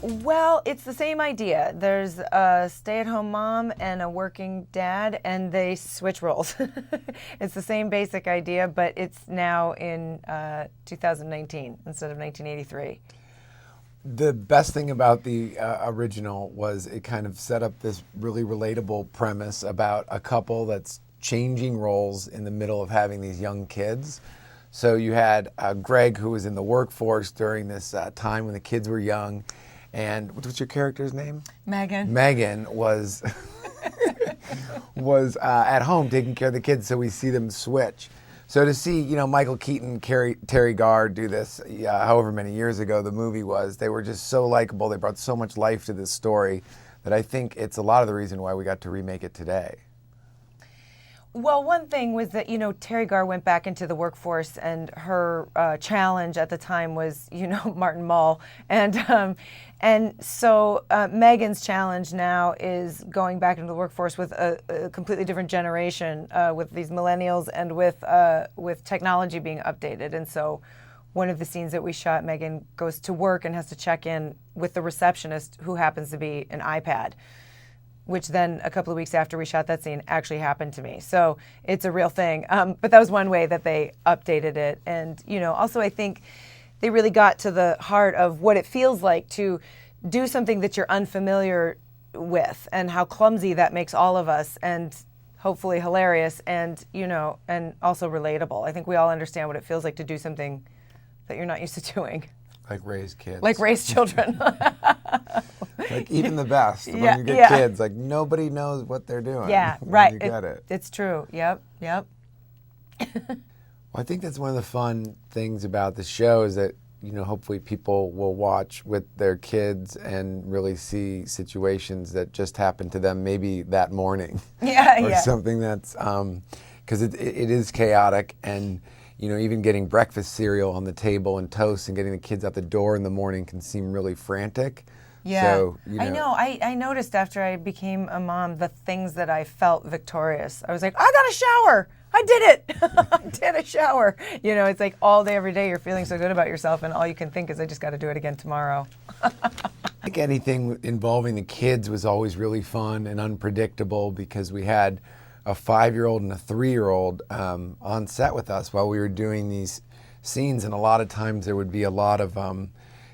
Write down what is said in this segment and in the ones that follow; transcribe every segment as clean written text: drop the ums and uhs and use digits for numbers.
Well, it's the same idea. There's a stay-at-home mom and a working dad, and they switch roles. It's the same basic idea, but it's now in 2019 instead of 1983. The best thing about the original was it kind of set up this really relatable premise about a couple that's changing roles in the middle of having these young kids. So you had Greg, who was in the workforce during this time when the kids were young. And what's your character's name? Megan. Megan was was at home taking care of the kids, so we see them switch. So to see, Michael Keaton, Terry Garr do this, however many years ago the movie was, they were just so likable. They brought so much life to this story that I think it's a lot of the reason why we got to remake it today. Well, one thing was that, Terry Garr went back into the workforce, and her challenge at the time was, Martin Mull. And so Megan's challenge now is going back into the workforce with a completely different generation, with these millennials and with technology being updated. And so one of the scenes that we shot, Megan goes to work and has to check in with the receptionist, who happens to be an iPad, which then a couple of weeks after we shot that scene actually happened to me. So it's a real thing. But that was one way that they updated it. And, also I think they really got to the heart of what it feels like to do something that you're unfamiliar with, and how clumsy that makes all of us, and hopefully hilarious, and, and also relatable. I think we all understand what it feels like to do something that you're not used to doing. Like raise kids. Like raise children. Like even the best. When you get kids, like nobody knows what they're doing. Yeah, right. You get it. It's true. Yep. Well, I think that's one of the fun things about the show is that, hopefully people will watch with their kids and really see situations that just happened to them maybe that morning. Or something that's, because it is chaotic, and, even getting breakfast cereal on the table and toast and getting the kids out the door in the morning can seem really frantic. Yeah, so, I know. I noticed after I became a mom the things that I felt victorious. I was like, I got a shower. I did it. I did a shower. It's like all day, every day you're feeling so good about yourself, and all you can think is, I just got to do it again tomorrow. I think anything involving the kids was always really fun and unpredictable, because we had a 5-year-old and a 3-year-old on set with us while we were doing these scenes, and a lot of times there would be a lot of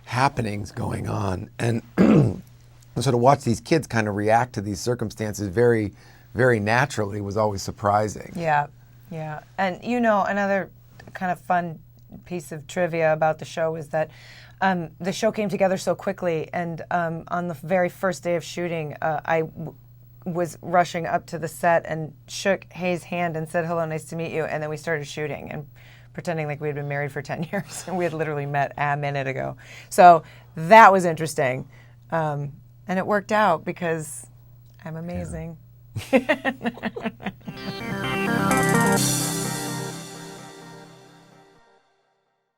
happenings going on, and so to watch these kids kind of react to these circumstances very, very naturally was always surprising. Yeah. And another kind of fun piece of trivia about the show is that the show came together so quickly, and on the very first day of shooting, I was rushing up to the set and shook Hayes' hand and said, "Hello, nice to meet you," and then we started shooting, and pretending like we had been married for 10 years, and we had literally met a minute ago. So that was interesting, and it worked out because I'm amazing. Yeah.